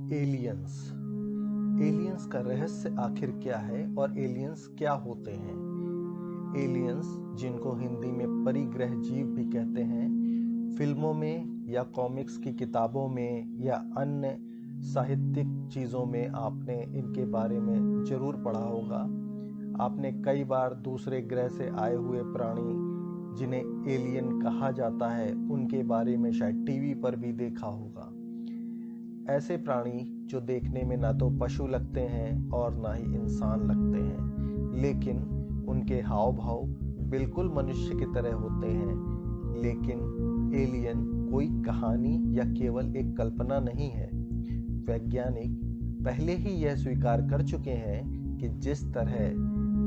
Aliens. Aliens का रहस्य आखिर क्या है और एलियंस क्या होते हैं? एलियंस, जिनको हिंदी में परिग्रह जीव भी कहते हैं, फिल्मों में या कॉमिक्स की किताबों में या अन्य साहित्यिक चीज़ों में आपने इनके बारे में ज़रूर पढ़ा होगा। आपने कई बार दूसरे ग्रह से आए हुए प्राणी, जिन्हें एलियन कहा जाता है, उनके बारे में शायद टीवी पर भी देखा होगा। ऐसे प्राणी जो देखने में ना तो पशु लगते हैं और ना ही इंसान लगते हैं, लेकिन उनके हाव भाव बिल्कुल मनुष्य की तरह होते हैं। लेकिन एलियन कोई कहानी या केवल एक कल्पना नहीं है। वैज्ञानिक पहले ही यह स्वीकार कर चुके हैं कि जिस तरह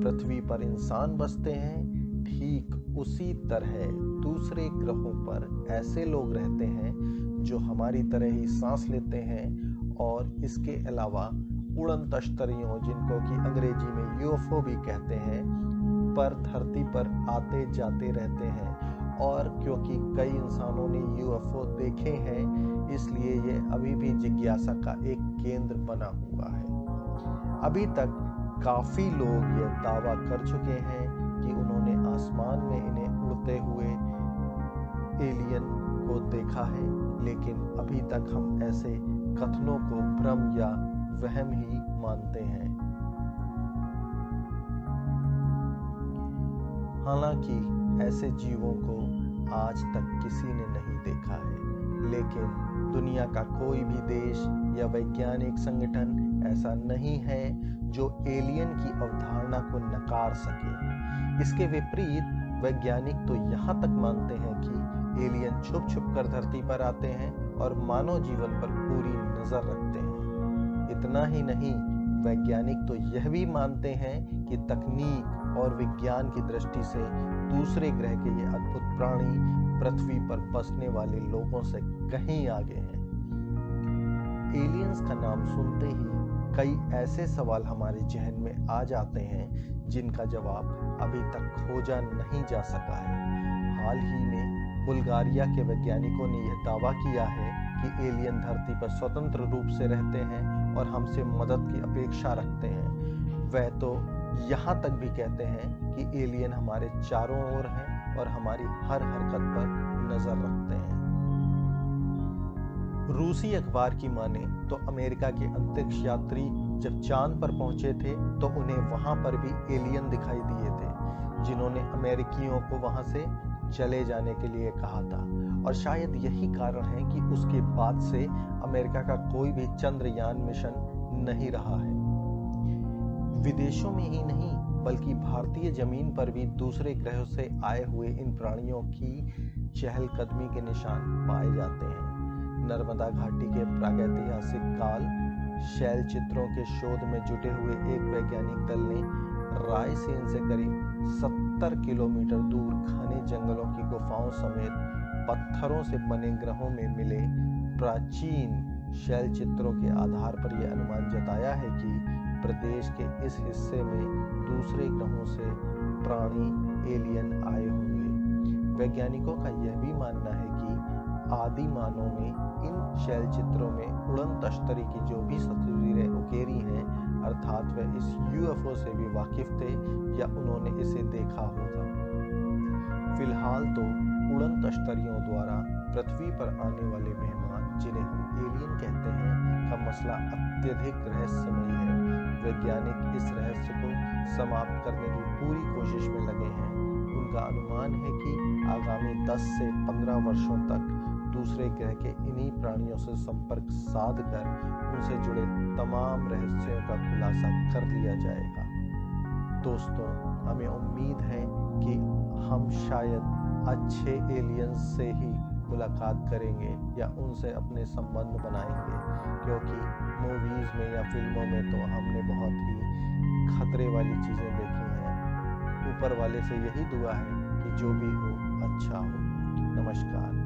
पृथ्वी पर इंसान बसते हैं, ठीक उसी तरह दूसरे ग्रहों पर ऐसे लोग रहते हैं जो हमारी तरह ही सांस लेते हैं और इसके अलावा उड़न तश्तरियों, जिनको कि अंग्रेजी में यूएफओ भी कहते हैं, पर धरती पर आते जाते रहते हैं। और क्योंकि कई इंसानों ने यूएफओ देखे हैं, इसलिए ये अभी भी जिज्ञासा का एक केंद्र बना हुआ है। अभी तक काफी लोग यह दावा कर चुके हैं कि उन्होंने आसमान में इन्हें उड़ते हुए एलियन को देखा है, लेकिन अभी तक हम ऐसे कथनों को भ्रम या वहम ही मानते हैं। हालांकि ऐसे जीवों को आज तक किसी ने नहीं देखा है, लेकिन दुनिया का कोई भी देश या वैज्ञानिक संगठन ऐसा नहीं है जो एलियन की अवधारणा को नकार सके। इसके विपरीत वैज्ञानिक तो यहाँ तक मानते हैं कि एलियन छुप छुप कर धरती पर आते हैं और मानव जीवन पर पूरी नजर रखते हैं। इतना ही नहीं, वैज्ञानिक तो यह भी मानते हैं कि तकनीक और विज्ञान की दृष्टि से दूसरे ग्रह के ये अद्भुत प्राणी पृथ्वी पर बसने वाले लोगों से कहीं आगे हैं। एलियंस का नाम सुनते ही कई ऐसे सवाल हमारे जहन में आ जाते हैं जिनका जवाब अभी तक खोजा नहीं जा सका है। हाल ही में बुल्गारिया के वैज्ञानिकों ने यह दावा किया है कि एलियन धरती पर स्वतंत्र रूप से रहते हैं और हमसे मदद की अपेक्षा रखते हैं। वह तो यहाँ तक भी कहते हैं कि एलियन हमारे चारों ओर हैं और हमारी हर हरकत पर नजर रखते हैं। रूसी अखबार की माने तो अमेरिका के अंतरिक्ष यात्री जब चांद पर पहुंचे थे तो उन्हें वहां पर भी एलियन दिखाई दिए थे, जिन्होंने अमेरिकियों को वहां से चले जाने के लिए कहा था। और शायद यही कारण है कि उसके बाद से अमेरिका का कोई भी चंद्रयान मिशन नहीं रहा है। विदेशों में ही नहीं, बल्कि भारतीय जमीन पर भी दूसरे ग्रहों से आए हुए इन प्राणियों की चहलकदमी के निशान पाए जाते हैं। नर्मदा घाटी के प्रागैतिहासिक काल शैल चित्रों के शोध में जुटे हुए एक वैज्ञानिक दल ने रायसेन से करीब 70 किलोमीटर दूर घने जंगलों की गुफाओं समेत पत्थरों से बने ग्रहों में मिले प्राचीन शैल चित्रों के आधार पर यह अनुमान जताया है कि प्रदेश के इस हिस्से में दूसरे ग्रहों से प्राणी एलियन आए होंगे। वैज्ञानिकों का यह भी मानना है कि आदि मानव में इन शैल चित्रों में उड़न तश्तरी की जो भी तस्वीरें उकेरी हैं, अर्थात वह इस यूएफओ से भी वाकिफ थे या उन्होंने इसे देखा होगा। फिलहाल तो उड़न तश्तरियों द्वारा पृथ्वी पर आने वाले मेहमान, जिन्हें हम एलियन कहते हैं, का मसला अत्यधिक रहस्यमयी है। वैज्ञानिक इस रहस्य को समाप्त करने की पूरी कोशिश में लगे हैं। उनका अनुमान है कि आगामी 10 से 15 वर्षों तक दूसरे ग्रह के इन्हीं प्राणियों से संपर्क साध कर उनसे जुड़े तमाम रहस्यों का खुलासा कर लिया जाएगा। दोस्तों, हमें उम्मीद है कि हम शायद अच्छे एलियंस से ही मुलाकात करेंगे या उनसे अपने संबंध बनाएंगे, क्योंकि मूवीज में या फिल्मों में तो हमने बहुत ही खतरे वाली चीज़ें देखी हैं। ऊपर वाले से यही दुआ है कि जो भी हो अच्छा हो। नमस्कार।